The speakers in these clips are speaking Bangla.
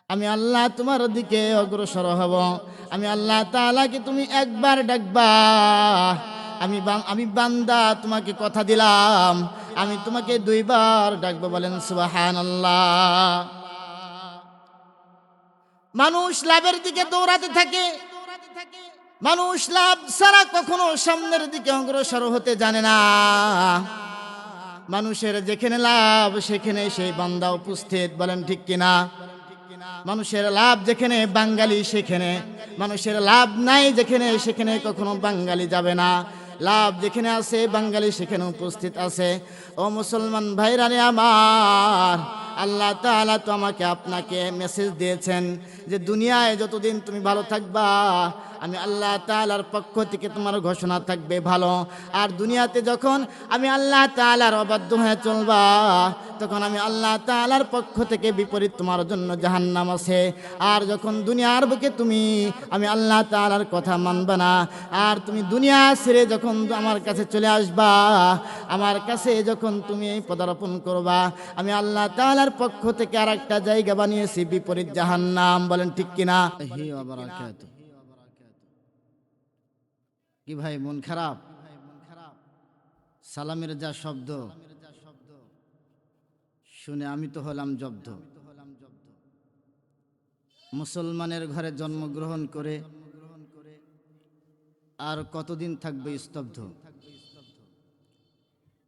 আমি আল্লাহ তোমার দিকে অগ্রসর হব। আমি আল্লাহ তাআলাকে তুমি একবার ডাকবা, আমি বান্দা তোমাকে কথা দিলাম, আমি তোমাকে দুইবার ডাকবো। বলেন সুবহানাল্লাহ। মানুষ লাভের দিকে দৌড়াতে থাকে, মানুষ লাভ ছাড়া কখনো সামনের দিকে অগ্রসর হতে জানে না। মানুষের যেখানে লাভ সেখানে সেই বান্দা উপস্থিত। বলেন ঠিক কিনা? মানুষের লাভ যেখানে বাঙালি সেখানে, মানুষের লাভ নাই যেখানে সেখানে কখনো বাঙালি যাবে না। লাভ যেখানে আছে বাঙালি সেখানে উপস্থিত আছে। ও মুসলমান ভাইরা রে আমার, আল্লাহ তাআলা তো আমাকে আপনাকে মেসেজ দিয়েছেন যে দুনিয়ায় যতদিন তুমি ভালো থাকবা আমি আল্লাহ তাআলার পক্ষ থেকে তোমার ঘোষণা থাকবে ভালো। আর দুনিয়াতে যখন আমি আল্লাহ তাআলার অবাধ্য হয়ে চলবা তখন আমি আল্লাহ তাআলার পক্ষ থেকে বিপরীত তোমার জন্য জাহান্নাম আছে। আর যখন দুনিয়ার বুকে তুমি আমি আল্লাহ তাআলার কথা মানবা না, আর তুমি দুনিয়া ছেড়ে যখন আমার কাছে চলে আসবা, আমার কাছে যখন তুমি পদার্পণ করবা, আমি আল্লাহ তাআলার পক্ষ থেকে আর একটা জায়গা বানিয়েছি বিপরীত জাহান্নাম। বলেন ঠিক কিনা? কি ভাই মন খারাপ? সালামের যা শব্দ শুনে আমি তো হলাম জব্দ। মুসলমানের ঘরে জন্মগ্রহণ করে আর কতদিন থাকবে স্তব্ধ?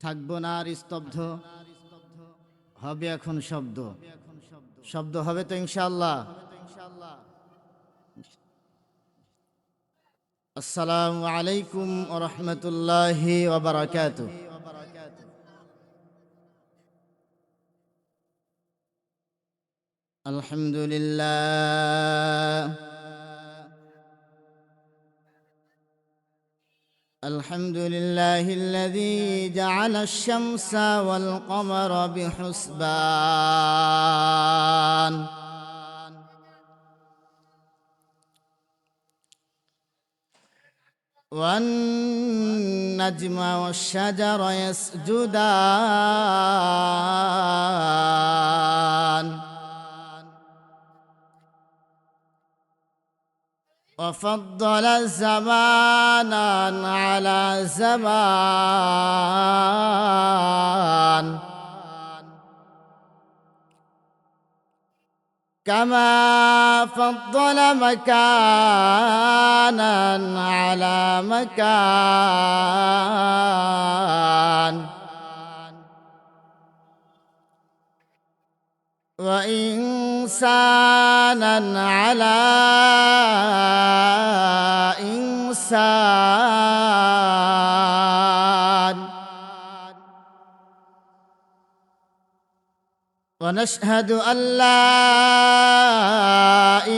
থাকবো না আর স্তব্ধ, হবে এখন শব্দ। শব্দ হবে তো ইনশাআল্লাহ। আসসালামু আলাইকুম ওয়া রাহমাতুল্লাহি ওয়া বারাকাতুহু। আলহামদুলিল্লাহ, আলহামদুলিল্লাহিল্লাযী জাআলাশ শামসা ওয়াল কমারা বিহুসবান। والنجم والشجر يسجدان وفضل زمانا على زمان كما فضل مكانا على مكان وإنسانا على إنسان. ونشهد أن لا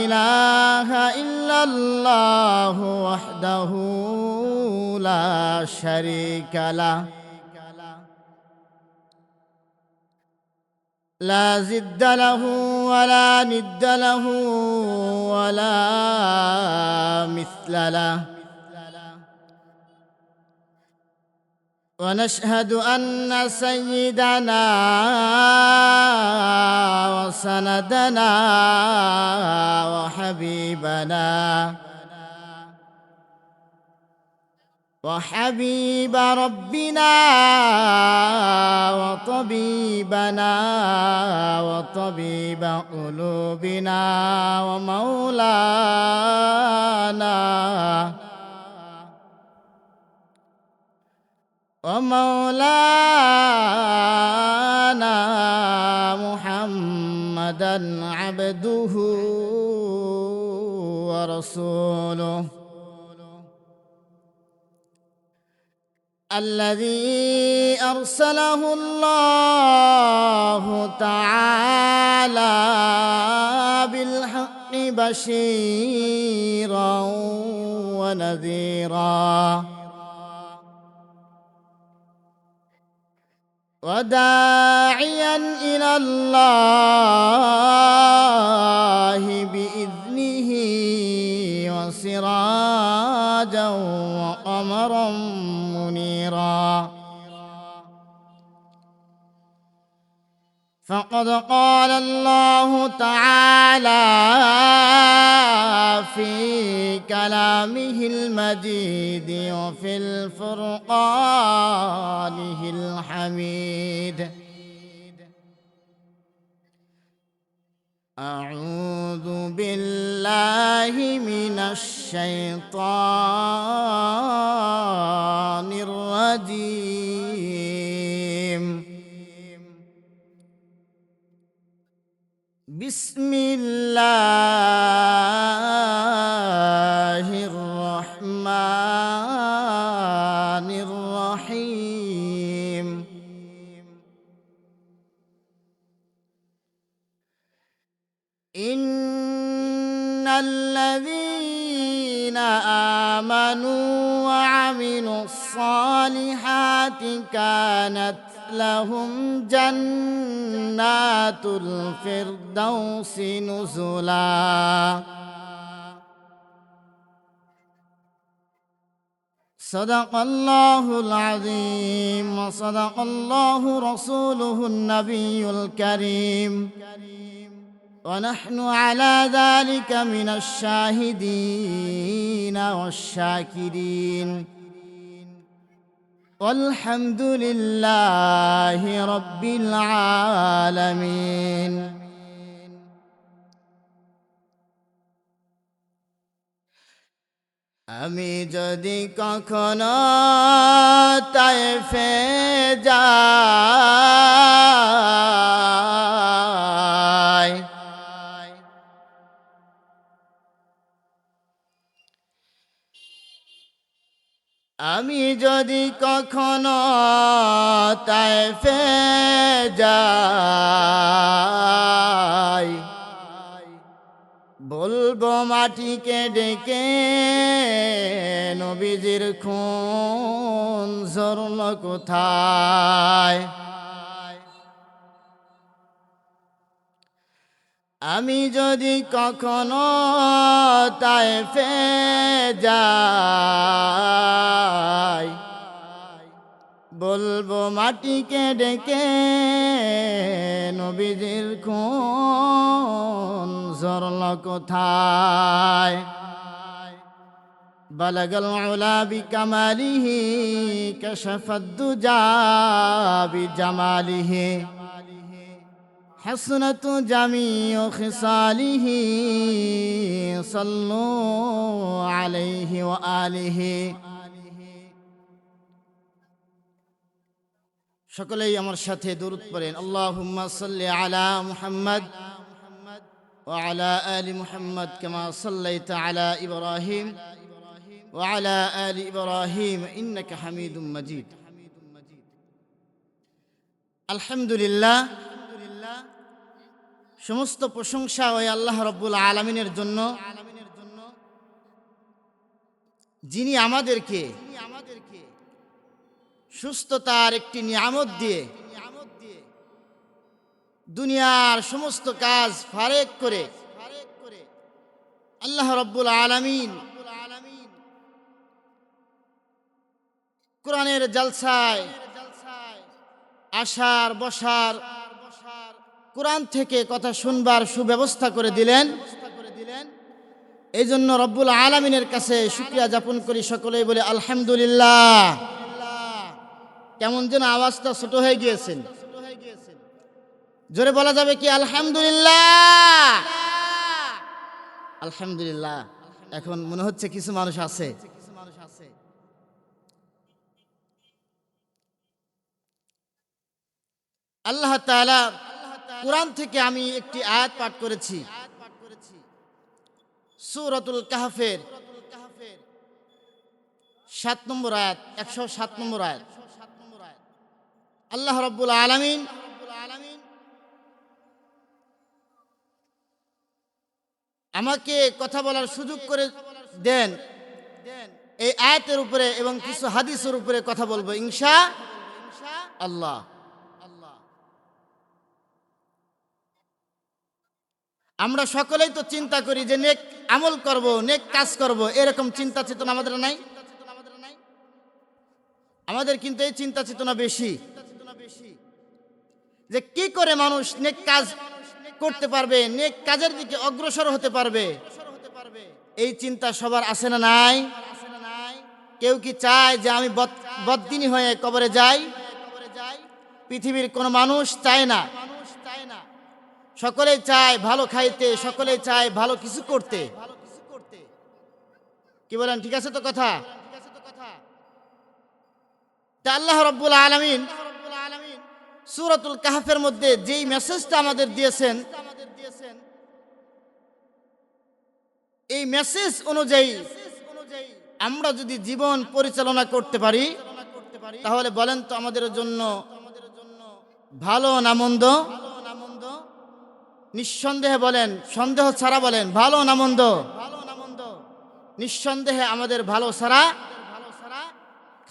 إله إلا الله وحده لا شريك له لا ضد له ولا ند له ولا مثل له. ونشهد أن سيدنا وسندنا وحبيب ربنا وطبيبنا وطبيب قلوبنا ومولانا محمدا عبده ورسوله الذي أرسله الله تعالى بالحق بشيرا ونذيرا وداعيا إلى الله بإذنه وسراجا وقمرا منيرا. فقد قال الله تعالى في كلامه المجيد وفي الفرقانه الحميد أعوذ بالله من الشيطان الرجيم بسم الله الرحمن الرحيم إن الذين آمنوا وعملوا الصالحات كانت لهم جنات الفردوس نزلا صدق الله العظيم وصدق الله رسوله النبي الكريم ونحن على ذلك من الشاهدين والشاكرين والحمد لله رب العالمين আমি যদি কখনো তায়েফে যাই আমি যদি কখনো তায়েফে যাই বলবো মাটিকে ডেকে নবীজির খুন ঝরল কোথায় আমি যদি কখনো তায়েফে যাই বলবো মাটিকে ডেকে নবীজির খুন ঝরল কোথায় বালাগাল উলা বিকামালিহি কাশাফাদ দুজা বিজামালিহি حسنة جميع خصاله صلوا عليه وآله সকলেই আমার সাথে দরুদ পড়েন আল্লাহুম্মা সাল্লি আলা মুহাম্মদ ওয়া আলা আলি মুহাম্মদ কামা সাল্লাইতা আলা ইব্রাহিম ওয়া আলা আলি ইব্রাহিম ইন্নাকা হামিদুম মাজিদ আলহামদুলিল্লাহ সমস্ত প্রশংসা ওই আল্লাহ রাব্বুল আলামিনের জন্য যিনি আমাদেরকে সুস্থতার একটি নিয়ামত দিয়ে দুনিয়ার সমস্ত কাজ ফারেক করে আল্লাহ রাব্বুল আলামিন কোরআনের জলসায় আসার বসার কোরআন থেকে কথা শুনবার সুব্যবস্থা করে দিলেন এই জন্য রব্বুল আলামিনের কাছে শুকরিয়া জ্ঞাপন করি সকলেই বলে আলহামদুলিল্লাহ কেমন যেন আওয়াজটা ছোট হয়ে গিয়েছেন জোরে বলা যাবে কি আলহামদুলিল্লাহ আলহামদুলিল্লাহ এখন মনে হচ্ছে কিছু মানুষ আছে আল্লাহ তাআলা কুরআন থেকে আমি একটি আয়াত পাঠ করেছি সূরাতুল কাহফের 7 নম্বর আয়াত 107 নম্বর আয়াত আল্লাহ রাব্বুল আলামিন আমাকে কথা বলার সুযোগ করে দেন এই আয়াতের উপরে এবং কিছু হাদিসের উপরে কথা বলবো ইনশাআল্লাহ আমরা সকলেই তো চিন্তা করি যে নেক আমল করব নেক কাজ করব এরকম চিন্তা চেতনা আমাদের নাই আমাদের কিন্তু এই চিন্তা চেতনা বেশি যে কি করে মানুষ নেক কাজ করতে পারবে, নেক কাজের দিকে অগ্রসর হতে পারবে, এই চিন্তা সবার আছে না নাই? কেউ কি চায় যে আমি বদ্দিনী হয়ে কবরে যাই? পৃথিবীর কোনো মানুষ চায় না। সকলেই চায় ভালো খাইতে, সকলেই চায় ভালো কিছু করতে। কি বলেন, ঠিক আছে তো কথা? তা আল্লাহ রাব্বুল আলামিন সূরাতুল কাহফের মধ্যে যেই মেসেজটা আমাদের দিয়েছেন, এই মেসেজ অনুযায়ী আমরা যদি জীবন পরিচালনা করতে পারি, তাহলে বলেন তো আমাদের জন্য ভালো না মন্দ? নিঃসন্দেহে বলেন, সন্দেহ ছাড়া বলেন, ভালো না মন্দ? নিঃসন্দেহে আমাদের ভালো ছাড়া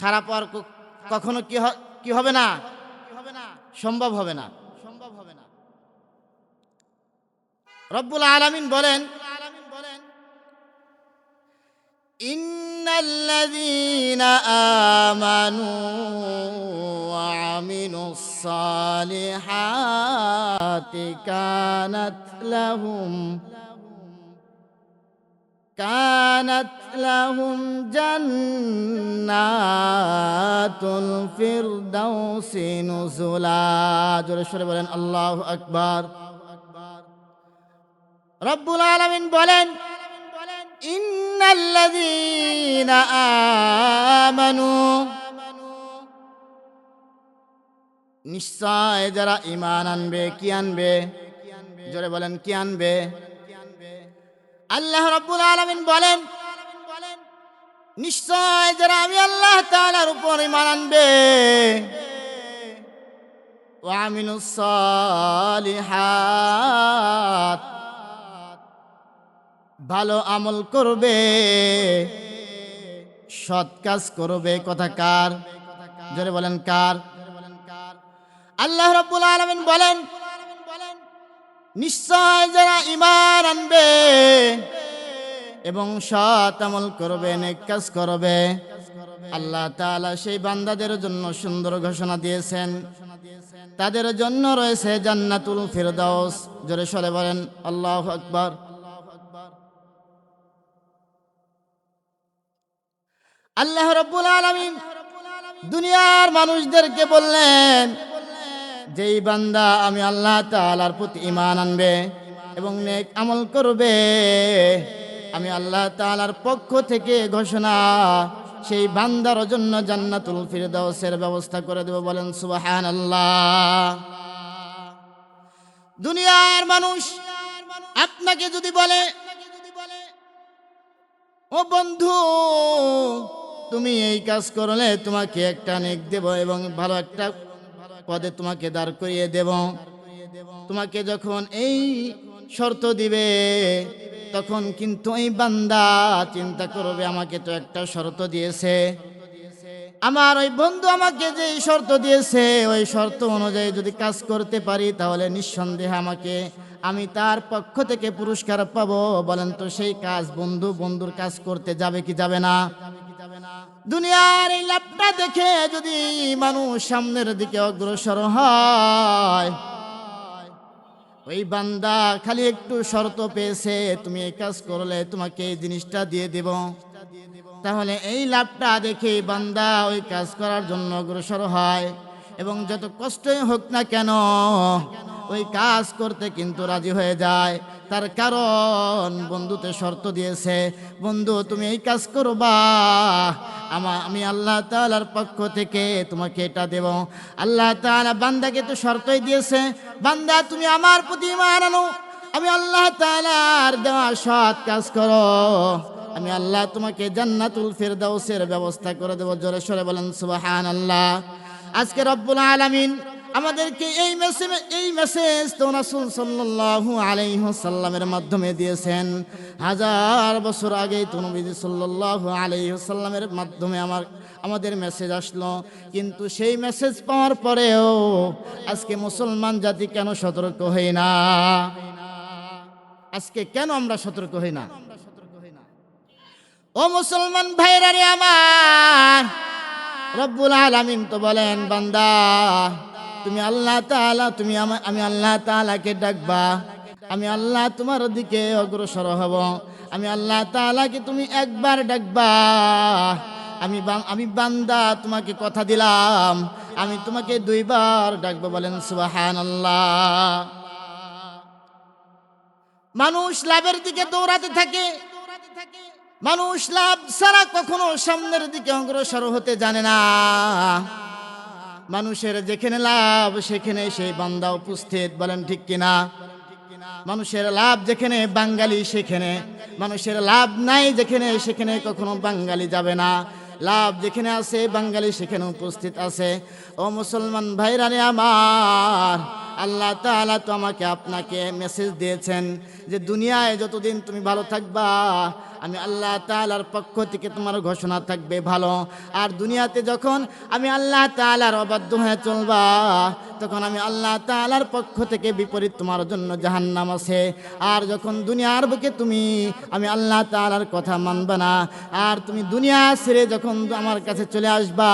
খারাপ আর কখনো কি হবে না, সম্ভব হবে না। রব্বুল আলামিন বলেন, ইন্নাল্লাযীনা আমানু ওয়া আমিলুস সালিহাতি কানাত লাহুম জান্নাতুল ফিরদাউসি নুজুলা। জোরে সরে বলেন আল্লাহু আকবার। রব্বুল আলামিন বলেন, ইন্নাল্লাযীনা আমানু, নিশ্চয় যারা ঈমান আনবে। কি আনবে? জোরে বলেন, কি আনবে? আল্লাহ রাব্বুল আলামিন বলেন, নিশ্চয় যারা আমি আল্লাহ তাআলার উপর ঈমান আনবে, ওয়া আমিলুস সালিহাত, ভালো আমল করবে, সৎ কাজ করবে। কথা কার? জোরে বলেন কার? আল্লাহ রাব্বুল আলামিন বলেন, নিশ্চয় যারা ঈমান আনবে এবং সৎ আমল করবে, নেক কাজ করবে, আল্লাহ তাআলা সেই বান্দাদের জন্য সুন্দর ঘোষণা দিয়েছেন, তাদের জন্য রয়েছে জান্নাতুল ফিরদাউস। জোরে সরে বলেন আল্লাহু আকবার। আল্লাহ রাব্বুল আলামিন দুনিয়ার মানুষদেরকে বললেন, যেই বান্দা আমি আল্লাহ তাআলার প্রতি ঈমান আনবে এবং নেক আমল করবে, আমি আল্লাহ তাআলার পক্ষ থেকে ঘোষণা, সেই বান্দার জন্য জান্নাতুল ফিরদাউসের ব্যবস্থা করে দেব। বলেন সুবহানাল্লাহ। দুনিয়ার মানুষ আপনাকে যদি বলে, ও বন্ধু, তুমি এই কাজ করলে তোমাকে একটা নেক দেব এবং ভালো একটা পদে তোমাকে দাঁড় করিয়ে দেব, তোমাকে যখন এই শর্ত দিবে, তখন কিন্তু এই বান্দা চিন্তা করবে, আমাকে তো একটা শর্ত দিয়েছে, আমার ওই বন্ধু আমাকে যে শর্ত দিয়েছে, ওই শর্ত অনুযায়ী যদি কাজ করতে পারি, তাহলে নিঃসন্দেহে আমি তার পক্ষ থেকে পুরস্কার পাবো। বলেন তো সেই কাজ বন্ধুর কাজ করতে যাবে কি যাবে না? দুনিয়ার এই লাভটা দেখে যদি মানুষ সামনের দিকে অগ্রসর হয়, ওই বান্দা খালি একটু শর্ত পেয়েছে, তুমি এই কাজ করলে তোমাকে এই জিনিসটা দিয়ে দেব, তাহলে এই লাভটা দেখে বান্দা ওই কাজ করার জন্য অগ্রসর হয় এবং যত কষ্টই হোক না কেন ওই কাজ করতে কিন্তু রাজি হয়ে যায়। তার কারণ বন্ধুতে শর্ত দিয়েছে, বন্ধু তুমি এই কাজ করবা, আমি আল্লাহ তাআলার পক্ষ থেকে তোমাকে এটা দেব। আল্লাহ তাআলা বান্দাকে তো শর্তই দিয়েছে, বান্দা তুমি আমার প্রতি ঈমান আনো, আমি আল্লাহ তাআলার দেওয়া সৎ কাজ করো, আমি আল্লাহ তোমাকে জান্নাতুল ফিরদাউসের ব্যবস্থা করে দেব। জোরে সরে বলেন সুবহানাল্লাহ। আজকে রব্বুল আলামিন আমাদেরকে এই মেসেজ তো রাসূল সাল্লাল্লাহু আলাইহি ওয়াসাল্লামের মাধ্যমে দিয়েছেন। হাজার বছর আগে তো নবী সাল্লাল্লাহু আলাইহি ওয়াসাল্লামের মাধ্যমে আমাদের মেসেজ আসলো, কিন্তু সেই মেসেজ পাওয়ার পরেও আজকে মুসলমান জাতি কেন সতর্ক হই না? আজকে কেন আমরা সতর্ক হই না? ও মুসলমান ভাইরা রে আমার, রব্বুল আলামিন তো বলেন, বান্দা তুমি আল্লাহ তাআলা তুমি আমি আল্লাহ তাআলাকে ডাকবা, আমি আল্লাহ তোমার দিকে অগ্রসর হব। আমি আল্লাহ তাআলাকে তুমি একবার ডাকবা, আমি বান্দা তোমাকে কথা দিলাম, আমি তোমাকে দুইবার ডাকবো। বলেন সুবহানাল্লাহ। মানুষ লাভের দিকে দৌড়াতে থাকে, মানুষ লাভ ছাড়া কখনো সামনের দিকে অগ্রসর হতে জানে না। মানুষের যেখানে লাভ সেখানে সেই বান্দা উপস্থিত। বলেন ঠিক কিনা? মানুষের লাভ যেখানে বাঙালি সেখানে, মানুষের লাভ নাই যেখানে সেখানে কখনো বাঙালি যাবে না। লাভ যেখানে আছে বাঙালি সেখানে উপস্থিত আছে। ও মুসলমান ভাইরা রে আমার, আল্লাহ তাআলা তো আমাকে আপনাকে মেসেজ দিয়েছেন যে দুনিয়ায় যতদিন তুমি ভালো থাকবা আমি আল্লাহ তাআলার পক্ষ থেকে তোমার ঘোষণা থাকবে ভালো। আর দুনিয়াতে যখন আমি আল্লাহ তাআলার অবাধ্য হয়ে চলবা তখন আমি আল্লাহ তাআলার পক্ষ থেকে বিপরীত তোমার জন্য জাহান্নাম আছে। আর যখন দুনিয়ার বুকে তুমি আমি আল্লাহ তাআলার কথা মানবা না, আর তুমি দুনিয়া ছেড়ে যখন আমার কাছে চলে আসবা,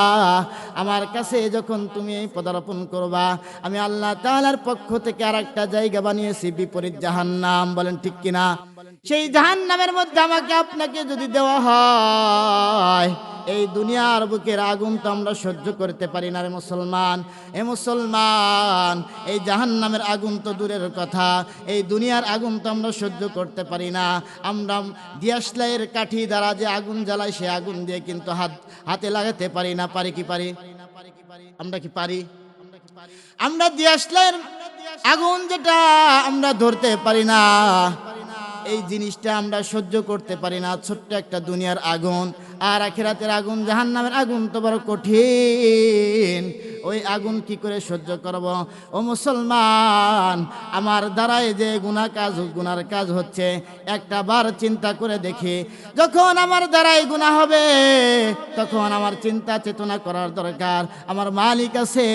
আমার কাছে যখন তুমি পদার্পণ করবা, আমি আল্লাহ তাআলার পক্ষ থেকে আরেকটা জায়গা বানিয়েছি বিপরীত জাহান্নাম। বলেন ঠিক কিনা? সেই জাহান্নামের মধ্যে আমাকে আপনাকে যদি দেওয়া হয়, এই দুনিয়ার বুকের আগুন তো আমরা সহ্য করতে পারি না রে মুসলমান। এ মুসলমান, এই জাহান্নামের আগুন তো দূরের কথা, এই দুনিয়ার আগুন তো আমরা সহ্য করতে পারি না। আমরা দিয়াশলাইয়ের কাঠি দ্বারা যে আগুন জ্বালাই সে আগুন দিয়ে কিন্তু হাতে লাগাতে পারি না। পারি কি পারি? আমরা কি পারি? আমরা দিয়াশলাইয়ের আগুন যেটা আমরা ধরতে পারি না, এই জিনিসটা আমরা সহ্য করতে পারি না। ছোট্ট একটা দুনিয়ার আগুন, আর আখিরাতের আগুন জাহান্নামের আগুন তো বড় কঠিন। ওই আগুন কি করে সহ্য করব? ও মুসলমান, আমার দ্বারাই যে গুনার কাজ হচ্ছে একটা বার চিন্তা করে দেখি। যখন আমার দ্বারাই গুনাহ হবে তখন আমার চিন্তা চেতনা করার দরকার। আমার মালিক আছে,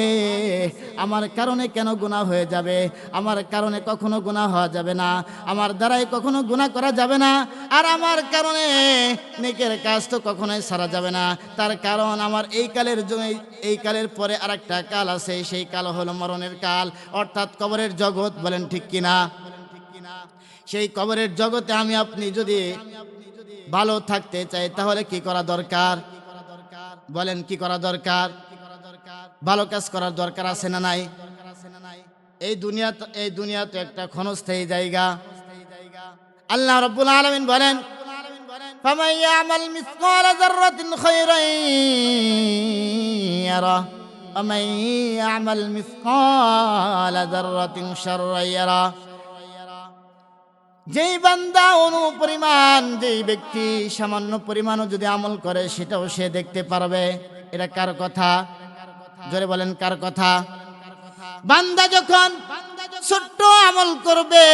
আমার কারণে কেন গুনাহ হয়ে যাবে? আমার কারণে কখনো গুনাহ হওয়া যাবে না, আমার দ্বারাই কখনো গুনাহ করা যাবে না, আর আমার কারণে নেকের কাজ তো কখনোই ছাড়া যাবে না। তার কারণ আমার এই কালের পরে আরেকটা কাল আছে, সেই কাল হলো মরণের কাল, অর্থাৎ কবরের জগৎ। বলেন ঠিক কিনা? সেই কবরের জগতে আমি আপনি যদি ভালো থাকতে চাই তাহলে কি করা দরকার? বলেন কি করা দরকার? ভালো কাজ করার দরকার আছে না নাই? এই দুনিয়া তো একটা ক্ষণস্থায়ী জায়গা। আল্লাহ রাব্বুল আলামিন বলেন, ফামান ইয়ামাল মিসকালা যাররাতিন খায়রান ইয়ারা ওয়া মান ইয়ামাল মিসকালা যাররাতিন শাররান ইয়ারা। যেই বান্দা অনুপরিমাণ, যেই ব্যক্তি সামান্য পরিমাণও যদি আমল করে সেটাও সে দেখতে পারবে। এটা কার কথা? জোরে বলেন কার কথা? বান্দা যখন ছোট্ট আমল করবে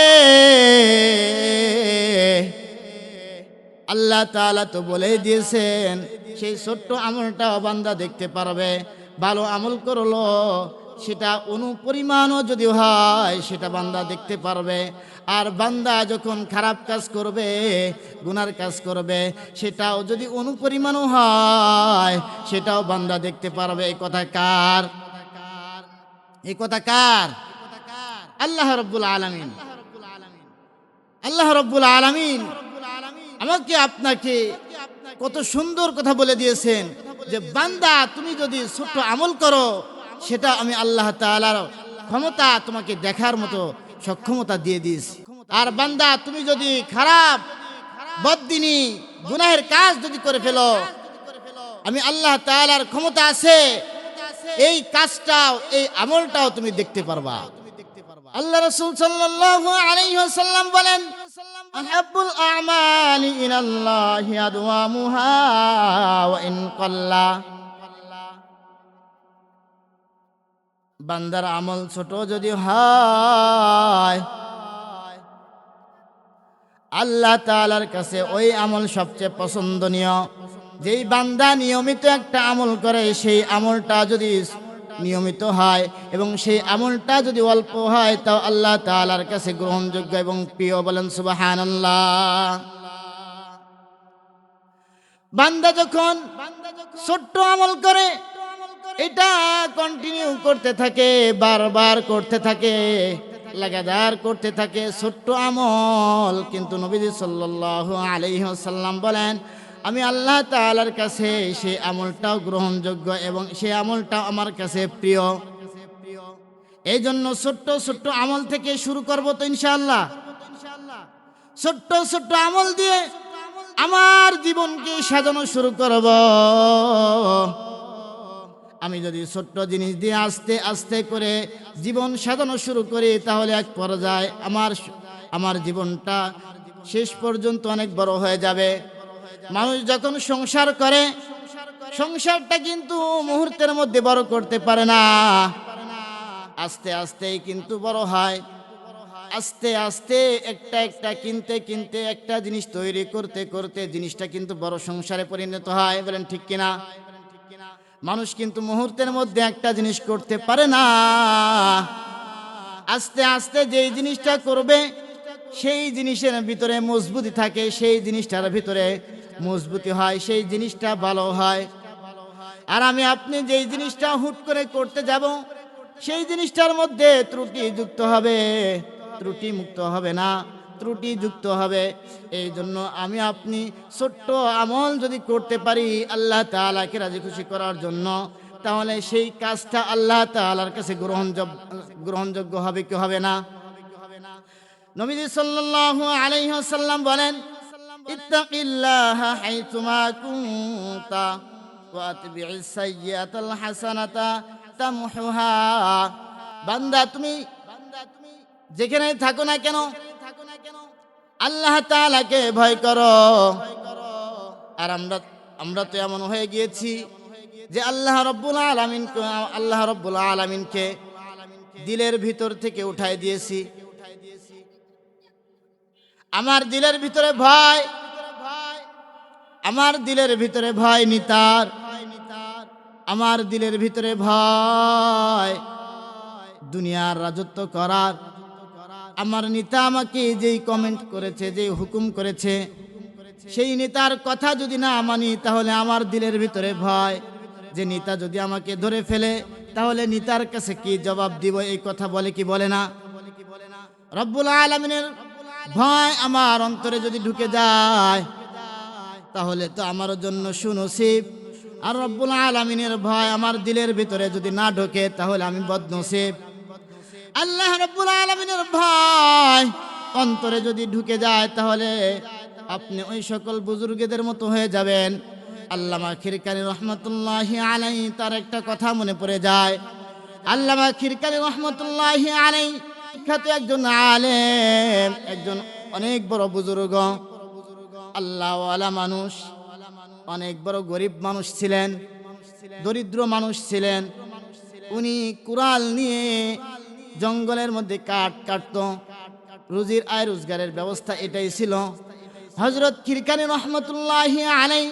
আল্লাহ তাআলা তো বলেই দিয়েছেন সেই ছোট্ট আমলটাও বান্দা দেখতে পারবে। ভালো আমল করলো সেটা অনুপরিমাণও যদি হয় সেটা বান্দা দেখতে পারবে। আর বান্দা যখন খারাপ কাজ করবে, গুনার কাজ করবে, সেটাও যদি অনুপরিমাণও হয় সেটাও বান্দা দেখতে পারবে। এই কথা কার? এই কথা কার? আল্লাহ রাব্বুল আলামিন। আল্লাহ রাব্বুল আলামিন আমাকে আপনাকে কত সুন্দর কথা বলে দিয়েছেন যে বান্দা তুমি যদি ছোট্ট আমল করো সেটা আমি আল্লাহ তাআলার ক্ষমতা তোমাকে দেখার মতো সক্ষমতা দিয়ে দিয়েছি। আর বান্দা তুমি যদি খারাপ বদদিনী গুনাহের কাজ যদি করে ফেলো, আমি আল্লাহ তাআলার ক্ষমতা আছে এই কাজটাও এই আমলটাও তুমি দেখতে পারবা। আল্লাহ রাসূল সাল্লাল্লাহু আলাইহি ওয়াসাল্লাম বলেন, আহাব্বুল আমালি ইলাল্লাহি আদওয়ামুহা ওয়া ইন কাল্লা। বান্দার আমল ছোট যদি হয় আল্লাহ তাআলার কাছে ওই আমল সবচেয়ে পছন্দনীয়। যেই বান্দা নিয়মিত একটা আমল করে সেই আমলটা যদি নিয়মিত হয় এবং সেই আমলটা যদি অল্প হয় তাও আল্লাহ তাআলার কাছে গ্রহণযোগ্য এবং প্রিয়। বলেন সুবহানাল্লাহ। বান্দা যখন ছোট্ট আমল করে এটা কন্টিনিউ করতে থাকে, বারবার করতে থাকে, লাগাতার করতে থাকে, ছোট্ট আমল। কিন্তু নবীজি সাল্লাল্লাহু আলাইহি ওয়াসাল্লাম বলেন, আমি আল্লাহ তাআলার কাছে সেই আমলটাও গ্রহণযোগ্য এবং সেই আমলটাও আমার কাছে প্রিয়। এই জন্য ছোট্ট ছোট্ট আমল থেকে শুরু করব তো ইনশাআল্লাহ। ছোট্ট ছোট্ট আমল দিয়ে আমার জীবনকে সাজানো শুরু করব। আমি যদি ছোট্ট জিনিস দিয়ে আস্তে আস্তে করে জীবন সাজানো শুরু করি, তাহলে এক পর্যায়ে আমার জীবনটা শেষ পর্যন্ত অনেক বড় হয়ে যাবে। মানুষ যখন সংসার করে, সংসারটা কিন্তু মুহূর্তের মধ্যে বড় করতে পারে না, আস্তে আস্তেই কিন্তু বড় হয়। আস্তে আস্তে একটা একটা কিনতে কিনতে একটা জিনিস তৈরি করতে করতে জিনিসটা কিন্তু বড় সংসারে পরিণত হয়। বলেন ঠিক কিনা? মানুষ কিন্তু মুহূর্তের মধ্যে একটা জিনিস করতে পারে না, আস্তে আস্তে যেই জিনিসটা করবে সেই জিনিসের ভিতরে মজবুতি থাকে, সেই জিনিসটার ভিতরে মজবুতি হয়, সেই জিনিসটা ভালো হয়। আর আমি আপনি যেই জিনিসটা হুট করে করতে যাব, সেই জিনিসটার মধ্যে ত্রুটি যুক্ত হবে, ত্রুটি মুক্ত হবে না, ত্রুটি যুক্ত হবে। এই জন্য আমি আপনি ছোট্ট আমল যদি করতে পারি আল্লাহ তাআলাকে রাজি খুশি করার জন্য, তাহলে সেই কাজটা আল্লাহ তাআলার কাছে গ্রহণযোগ্য হবে কি হবে না? নবীজি সাল্লাল্লাহু আলাইহি ওয়াসাল্লাম বলেন, ইত্তাকিল্লাহা হাইতুমা কুনতা ওয়া আতবি'is সাইয়্যাতাল হাসানাতা তামহুহা। বান্দা তুমি যেখানে থাকো না কেন আল্লাহ তাআলাকে ভয় করো। আর আমরা তো এমন হয়ে গিয়েছি যে আল্লাহ রাব্বুল আলামিনকে দিলের ভিতর থেকে উঠাই দিয়েছি। আমার দিলের ভিতরে ভয়, আমার দিলের ভিতরে ভয় নিতার, আমার দিলের ভিতরে ভয় দুনিয়ার রাজত্ব করার। আমার নেতা আমাকে যেই কমেন্ট করেছে, যেই হুকুম করেছে, সেই নেতার কথা যদি না মানি, তাহলে আমার দিলের ভিতরে ভয় যে নেতা যদি আমাকে ধরে ফেলে, তাহলে নেতার কাছে কি জবাব দিব। এই কথা বলে কি বলে না? রব্বুল আলামিনের ভয় আমার অন্তরে যদি ঢুকে যায়, তাহলে তো আমার জন্য সুনসিব। আর রব্বুল আলামিনের ভয় আমার দিলের ভিতরে যদি না ঢোকে, তাহলে আমি বদনসিব। আল্লাহ রাব্বুল আলামিনের ভয় অন্তরে যদি ঢুকে যায়, তাহলে আপনি ওই সকল বুজুর্গদের মতো হয়ে যাবেন। আল্লামা খিরকানী রহমতুল্লাহি আলাইহি তার একটা কথা মনে পড়ে যায়। আল্লামা খিরকানী রহমতুল্লাহি আলাইহি বিখ্যাত একজন আলেম, একজন অনেক বড় বুজুর্গ, আল্লাহওয়ালা মানুষ, অনেক বড় গরিব মানুষ ছিলেন, দরিদ্র মানুষ ছিলেন। উনি কুড়াল নিয়ে জঙ্গলের মধ্যে কাঠ কাটত, রুজির আয় রোজগারের ব্যবস্থা এটাই ছিল। হযরত খিরকানী রহমতুল্লাহি আলাইহি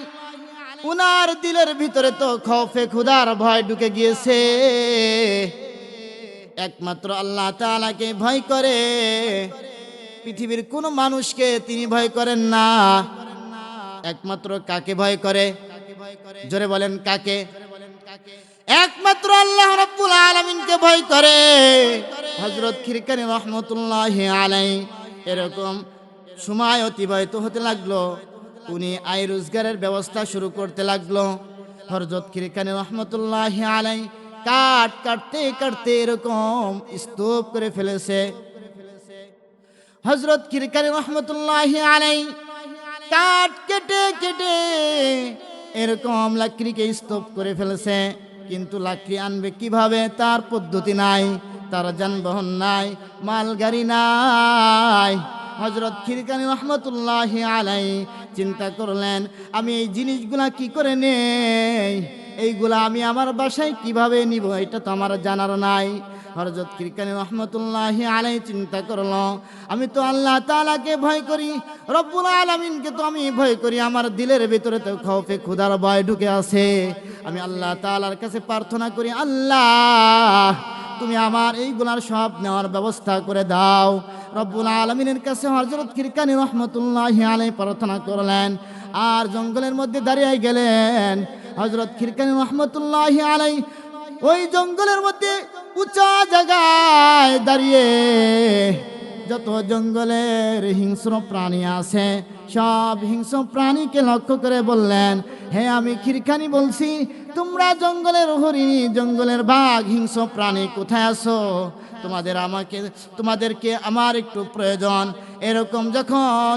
উনার দিলের ভিতরে তো খৌফে খুদার ভয় ঢুকে গিয়েছে। একমাত্র আল্লাহ তাআলাকে ভয় করে, পৃথিবীর কোনো মানুষকে তিনি ভয় করেন না। একমাত্র কাকে ভয় করে? জোরে বলেন কাকে? একমাত্র আল্লাহ রাব্বুল আলামিনকে ভয় করে। হযরত খিরকানী রহমতুল্লাহি আলাইহি এরকম সময় অতিবাহিত হতে লাগলো, উনি আয় রোজগারের ব্যবস্থা শুরু করতে লাগলো। হযরত খিরকানী রহমতুল্লাহি আলাইহি কাঠ কাটতে কাটতে এরকম স্তূপ করে ফেলেছে। হযরত খিরকানী রহমতুল্লাহি আলাইহি কাঠ কেটে কেটে এরকম লাকড়িকে স্তূপ করে ফেলেছে। কিন্তু লাকড়ি আনবে কিভাবে? তার পদ্ধতি নাই, তার যানবাহন নাই, মালগাড়ি নাই। হযরত খিরকানী রহমতুল্লাহি আলাইহি চিন্তা করলেন, আমি এই জিনিসগুলা কি করে নেই, এইগুলা আমি আমার বাসায় কিভাবে নিব, এটা তো আমার জানার নাই। হযরত খিরকানী রহমতুল্লাহি আলাইহি চিন্তা করলো, আমি তো আল্লাহ তাআলাকে ভয় করি, রব্বুল আলামিনকে তো আমি ভয় করি, আমার দিলের ভিতরে তো খৌফে খুদার ভয় ঢুকে আছে। আমি আল্লাহ তাআলার কাছে প্রার্থনা করি, আল্লাহ তুমি আমার এইগুলার সব নেওয়ার ব্যবস্থা করে দাও। রব্বুল আলামিনের কাছে হযরত খিরকানী রহমতুল্লাহি আলাইহি প্রার্থনা করলেন, আর জঙ্গলের মধ্যে দাঁড়িয়ে গেলেন। হযরত খিরকানী রহমতুল্লাহি আলাইহি ওই জঙ্গলের মধ্যে উঁচা জায়গায় দাঁড়িয়ে যত জঙ্গলের হিংস্র প্রাণী আছে সব হিংস্র প্রাণীকে লক্ষ্য করে বললেন, হে আমি খিরখানি বলছি, তোমরা জঙ্গলের হরিণী, জঙ্গলের বাঘ, হিংস্র প্রাণী কোথায় আছো? তোমাদেরকে আমার একটু প্রয়োজন। এরকম যখন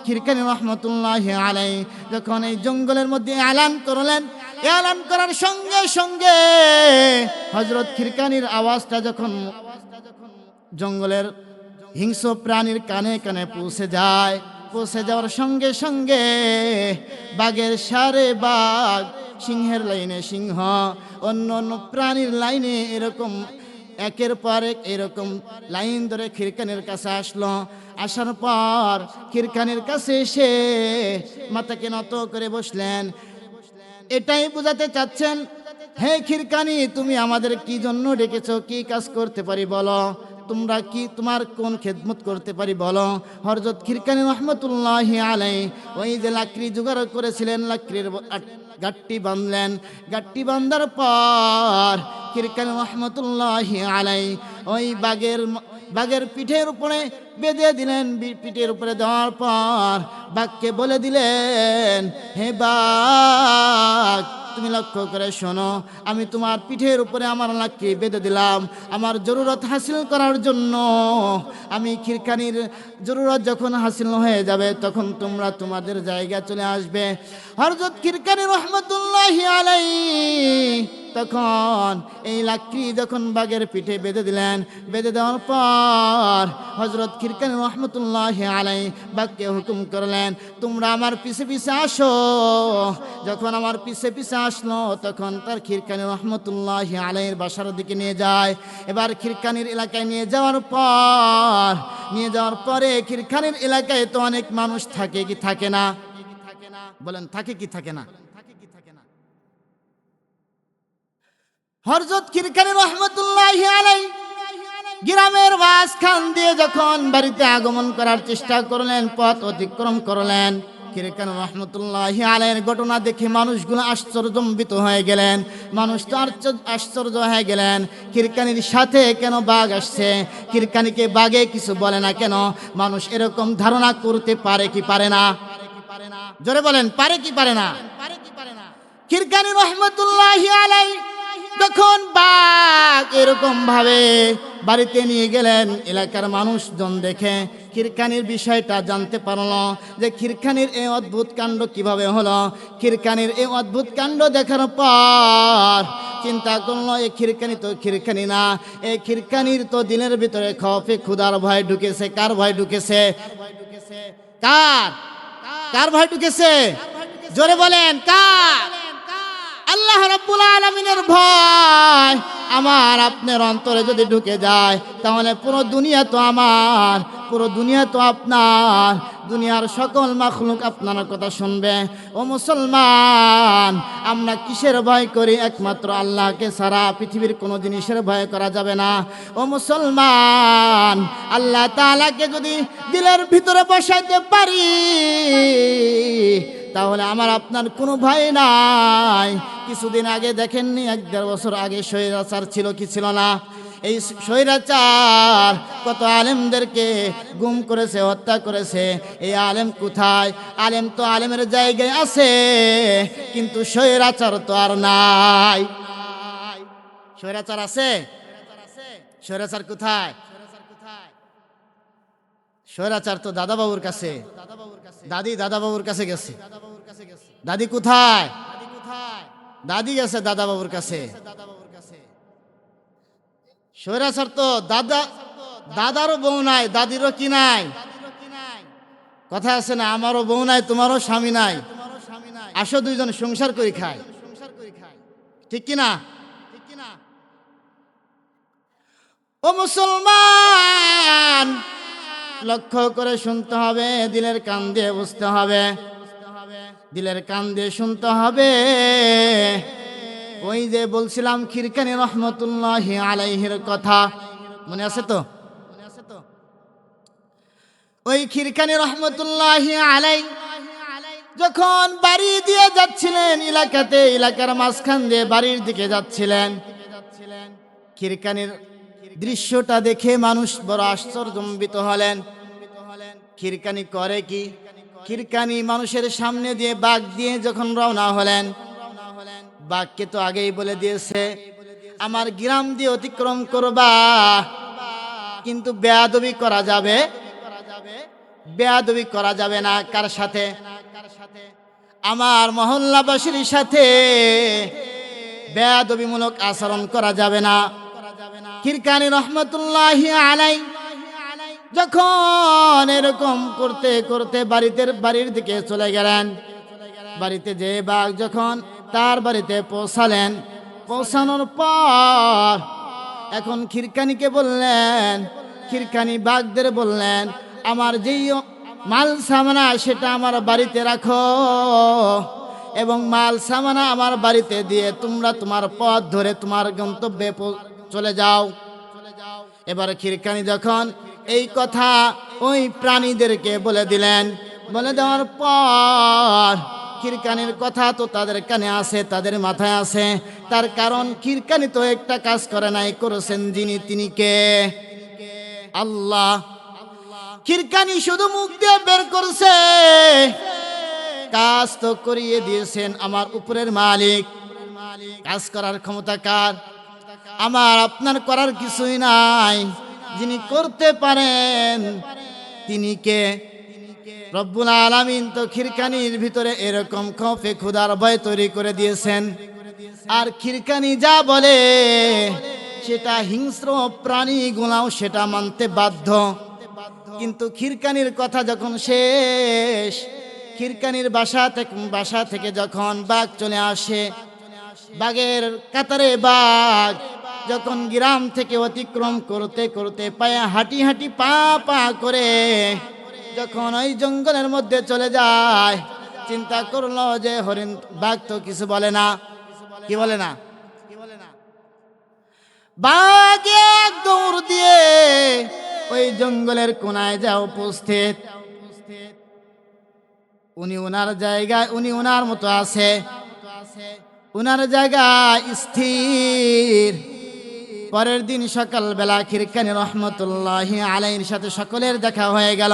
খিরখানি রহমতুল্লাহি আলাইহি যখন এই জঙ্গলের মধ্যে এলান করলেন, এলান করার সঙ্গে সঙ্গে হযরত খিরখানির আওয়াজটা যখন জঙ্গলের হিংস্র প্রাণীর কানে কানে পৌঁছে যায়, পৌঁছে যাওয়ার সঙ্গে সঙ্গে বাঘের সারে বাঘ, সিংহের লাইনে সিংহ, অন্য অন্য প্রাণীর লাইনে এরকম একের পর এক এরকম লাইন ধরে খিরখানির কাছে আসলো। আসার পর খিরখানির কাছে এসে মাথাকে নত করে বসলেন। এটাই বোঝাতে চাচ্ছেন, হে খিরখানি, তুমি আমাদের কি জন্য ডেকেছো? কি কাজ করতে পারি বলো? তোমার কোন খেদমত করতে পারি বলো? হযরত খিরখানি রহমতুল্লাহি আলাইহি ওই যে লাকড়ি জোগাড় করেছিলেন, লাকড়ির গাট্টি বাঁধলেন। গাট্টি বাঁধার পর খিরখানি রহমতুল্লাহি আলাইহি ওই বাঘের পিঠের উপরে বেঁধে দিলেন। পিঠের উপরে দেওয়ার পর বাঘকে বলে দিলেন, হে বাঘ, তুমি লক্ষ্য করে শোনো, আমি তোমার পিঠের উপরে আমার লাকড়ি বেঁধে দিলাম আমার জরুরত হাসিল করার জন্য। আমি খিরখানির জরুরত যখন হাসিল হয়ে যাবে তখন তোমরা তোমাদের জায়গা চলে আসবে। হযরত খিরখানি রহমতুল্লাহি আলাইহি তখন এই লাকড়ি যখন বাঘের পিঠে বেঁধে দিলেন, বেঁধে দেওয়ার পর হযরত খিরখানি রহমতুল্লাহি আলাইহি বাঘকে হুকুম করলেন, তোমরা আমার পিছে পিছে আসো। যখন আমার পিছে পিছে আসলো তখন তার খিরখানি রহমতুল্লাহি আলাইহির বাসার দিকে নিয়ে যায়। এবার খিরখানির এলাকায় নিয়ে যাওয়ার পরে খিরখানির এলাকায় তো অনেক মানুষ থাকে কি থাকে না? বলেন, থাকে কি থাকে না? হযরত খিরখানি রহমতুল্লাহি আলাইহি গ্রামের মাঝখান দিয়ে যখন বাড়িতে আগমন করার চেষ্টা করলেন, পথ অতিক্রম করলেন, খিরখানি রহমতুল্লাহি আলাইহির ঘটনা দেখে মানুষগুলো আশ্চর্যজম্বিত হয়ে গেলেন। মানুষ তো আশ্চর্য হয়ে গেলেন, খিরখানির সাথে কেন বাঘ আসছে? খিরখানিকে বাঘে কিছু বলে না কেন? মানুষ এরকম ধারণা করতে পারে কি পারে না? জোরে বলেন, পারে কি পারে না? খিরখানি রহমতুল্লাহি আলাইহি যখন বাঘ এরকম ভাবে বাড়িতে নিয়ে গেলেন, এলাকার মানুষজন দেখে খিরখানির বিষয়টা জানতে পারলো যে খিরখানির এই অদ্ভুত কাণ্ড কিভাবে হলো। খিরখানির এই অদ্ভুত কাণ্ড দেখার পর চিন্তা করলো, এই খিরখানি তো খিরখানি না, এই খিরখানির তো দিনের ভিতরে খৌফে খুদার ভয় ঢুকেছে। কার ভয় ঢুকেছে? কার ভয় ঢুকেছে? জোরে বলেন, কার? আল্লাহ রাব্বুল আলামিনের ভয় আমার আপনার অন্তরে যদি ঢুকে যায় তাহলে পুরো দুনিয়া তো আমার, পুরো দুনিয়া তো আপনার, দুনিয়ার সকল মাখলুক আপনার কথা শুনবে। ও মুসলমান, আমরা কিসের ভয় করি? একমাত্র আল্লাহকে ছাড়া পৃথিবীর কোনো জিনিসের ভয় করা যাবে না। ও মুসলমান, আল্লাহ তাআলাকে যদি দিলের ভিতরে বসাইতে পারি তাহলে আমার আপনার কোনো ভয় নাই। কিছুদিন আগে দেখেননি, 1-1.5 বছর আগে স্বৈরাচার ছিল কি ছিল না? এই স্বৈরাচার কত আলেমদেরকে গুম করেছে, হত্যা করেছে। এই আলেম কোথায়? আলেম তো আলেমের জায়গায় আছে, কিন্তু স্বৈরাচার তো আর নাই। স্বৈরাচার আছে? স্বৈরাচার কোথায়? স্বৈরাচার তো দাদাবাবুর কাছে, দাদাবাবুর কাছে গেছে। দাদি কোথায়? দাদি গেছে দাদাবাবুর কাছে। স্বৈরাচার তো দাদারও বউ নাই, দাদিরও কি নাই? কথা আছে না, আমারও বউ নাই, তোমারও স্বামী নাই, আসো দুইজন সংসার করে খায়। ঠিক কিনা? ও মুসলমান, লক্ষ্য করে শুনতে হবে, দিলের কান দিয়ে বুঝতে হবে, দিলের কান দিয়ে শুনতে হবে। ওই যে বলছিলাম খিরখানি রহমতুল্লাহি আলাইহির কথা, মনে আছে তো? ওই খিরখানি রহমতুল্লাহি আলাইহি যখন বাড়ি দিয়ে যাচ্ছিলেন এলাকাতে, এলাকার মাঝখান দিয়ে বাড়ির দিকে যাচ্ছিলেন, খিরকানির দৃশ্যটা দেখে মানুষ বড় আশ্চর্যজম্বিত হলেন। খিরকানি করে কি? খিরকানি মানুষের সামনে দিয়ে বাঘ দিয়ে যখন রওনা হলেন, বাঘকে তো আগেই বলে দিয়েছে আমার গ্রাম দিয়ে অতিক্রম করবা, কিন্তু বেয়াদবি করা যাবে, বেয়াদবি করা যাবে না। কার সাথে? আমার মহল্লাবাসীর সাথে বেয়াদবিমূলক আচরণ করা যাবে না। খিরকানি রহমতুল্লাহি আলাইহি যখন এরকম করতে করতে বাড়ির দিকে চলে গেলেন, বাড়িতে যে বাঘ যখন তার বাড়িতে পৌঁছালেন, পৌঁছানোর পর এখন খিরকানিকে বললেন, খিরকানি বাঘদের বললেন আমার যেই মাল সামানা সেটা আমার বাড়িতে রাখো এবং মাল সামানা আমার বাড়িতে দিয়ে তোমরা তোমার পথ ধরে তোমার গন্তব্যে চলে যাও। এবার খিরকানি যখন এই কথা ওই প্রাণীদেরকে বলে দিলেন, বলে দেওয়ার পর খিরকানির কথা তো তাদের কানে আছে, তাদের মাথায় আছে। তার কারণ খিরকানি তো একটা কাজ করে নাই, করেছেন যিনি তিনি কে? আল্লাহ। খিরকানি শুধু মুখ দিয়ে বের করছে, কাজ তো করিয়ে দিয়েছেন আমার উপরের মালিক। কাজ করার ক্ষমতা কার? আমার আপনার করার কিছুই নাই। যিনি করতে পারেন তিনি কে? রব্বুল আলামিন তো খিরকানির ভিতরে এরকম খৌফে খুদার ভয় তৈরি করে দিয়েছেন। আর খিরকানি যা বলে সেটা হিংস্র প্রাণীগুলাও সেটা মানতে বাধ্য। কিন্তু খিরকানির কথা যখন শেষ, খিরকানির বাসা থেকে যখন বাঘ চলে আসে, বাঘের কাতারে বাঘ যখন গ্রাম থেকে অতিক্রম করতে করতে পায়ে হাঁটি হাঁটি পা পা করে যখন ওই জঙ্গলের মধ্যে চলে যায়, চিন্তা করলো যে হরিণ বাঘ তো কিছু বলে না। কি বলে না? বাঘ এক দৌড় দিয়ে ওই জঙ্গলের কোনায় যা উপস্থিত। উনি ওনার জায়গায়, উনি ওনার মতো আছে, ওনার জায়গায় স্থির। পরের দিন সকালবেলা খিরকানি রহমতুল্লাহি আলাইহির সাথে সকলের দেখা হয়ে গেল।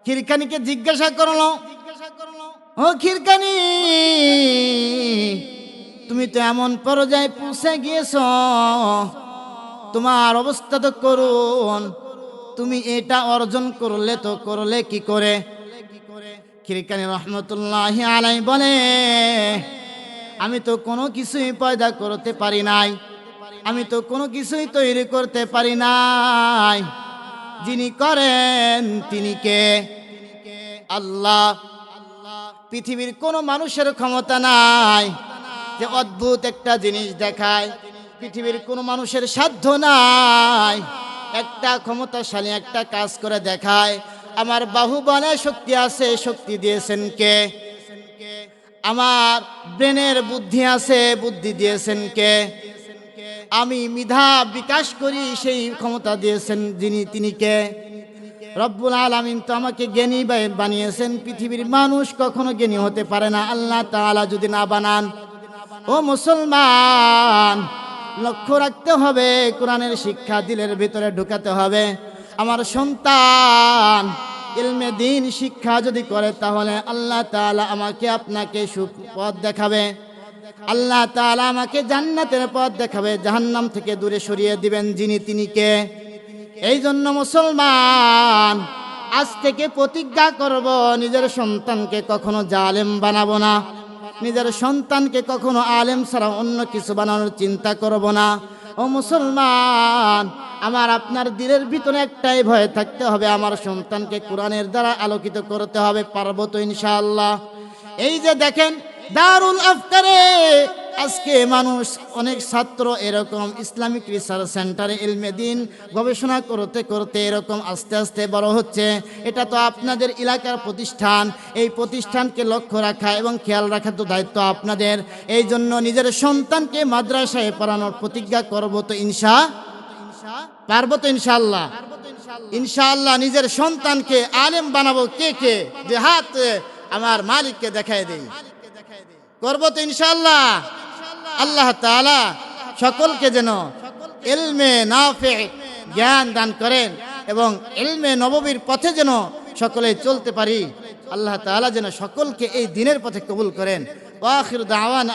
খিরকানিকে জিজ্ঞাসা করলো, ও খিরকানি, তুমি তো এমন পর্যায়ে পৌঁছে গিয়েছ, তোমার অবস্থা তো করুন, তুমি এটা অর্জন করলে কি করে? খিরকানি রহমতুল্লাহি আলাইহি বলে, আমি তো কোনো কিছুই পয়দা করতে পারি নাই, আমি তো কোনো কিছুই তৈরি করতে পারি নাই। যিনি করেন তিনি কে? আল্লাহ। পৃথিবীর কোনো মানুষের ক্ষমতা নাই যে অদ্ভুত একটা জিনিস দেখায়। পৃথিবীর কোনো মানুষের সাধ্য নাই একটা ক্ষমতাশালী একটা কাজ করে দেখায়। আমার বাহুবলে শক্তি আছে, শক্তি দিয়েছেন কে? আমার ব্রেনের বুদ্ধি আছে, বুদ্ধি দিয়েছেন কে? আমি মেধা বিকাশ করি, সেই ক্ষমতা দিয়েছেন যিনি তিনি কে? রব্বুল আলামিন তো আমাকে জ্ঞানী বানিয়েছেন। পৃথিবীর মানুষ কখনো জ্ঞানী হতে পারে না আল্লাহ তাআলা যদি না বানান। ও মুসলমান, লক্ষ্য রাখতে হবে, কোরআনের শিক্ষা দিলের ভিতরে ঢুকাতে হবে। আমার সন্তান ইলমে দ্বীন শিক্ষা যদি করে তাহলে আল্লাহ তাআলা আমাকে আপনাকে সুপথ দেখাবে। আল্লাহ তাআলা আমাকে জান্নাতের পথ দেখাবে, জাহান্নাম থেকে দূরে সরিয়ে দিবেন যিনি তিনি কে? এই জন্য মুসলমান আজ থেকে প্রতিজ্ঞা করব, নিজের সন্তানকে কখনো জালেম বানাবো না, নিজের সন্তানকে কখনো আলেম ছাড়া অন্য কিছু বানানোর চিন্তা করব না। ও মুসলমান, আমার আপনার দিলের ভিতরে একটাই ভয় থাকতে হবে, আমার সন্তানকে কোরআনের দ্বারা আলোকিত করতে হবে। পারবো তো ইনশাআল্লাহ? এই যে দেখেন দারুল আফকারে আজকে মানুষ, অনেক ছাত্র এরকম ইসলামিক রিসার্চ সেন্টারে ইলমে দ্বীন গবেষণা করতে করতে এরকম আস্তে আস্তে বড় হচ্ছে। এটা তো আপনাদের এলাকার প্রতিষ্ঠান, এই প্রতিষ্ঠানকে লক্ষ্য রাখা এবং খেয়াল রাখার তো দায়িত্ব আপনাদের। এই জন্য নিজের সন্তানকে মাদ্রাসায় পড়ানোর প্রতিজ্ঞা করব তো পারবো তো ইনশাআল্লাহ? ইনশাআল্লাহ নিজের সন্তানকে আলেম বানাবো। কে কে? যে হাত আমার মালিককে দেখায় দেই। করবো তো ইনশাআল্লাহ? আল্লাহ তাআলা সকলকে যেন ইলমে নাফে জ্ঞান দান করেন এবং ইলমে নববীর পথে যেন সকলে চলতে পারি। আল্লাহ তাআলা যেন সকলকে এই দিনের পথে কবুল করেন। ওয়া আখিরু দাওয়ানা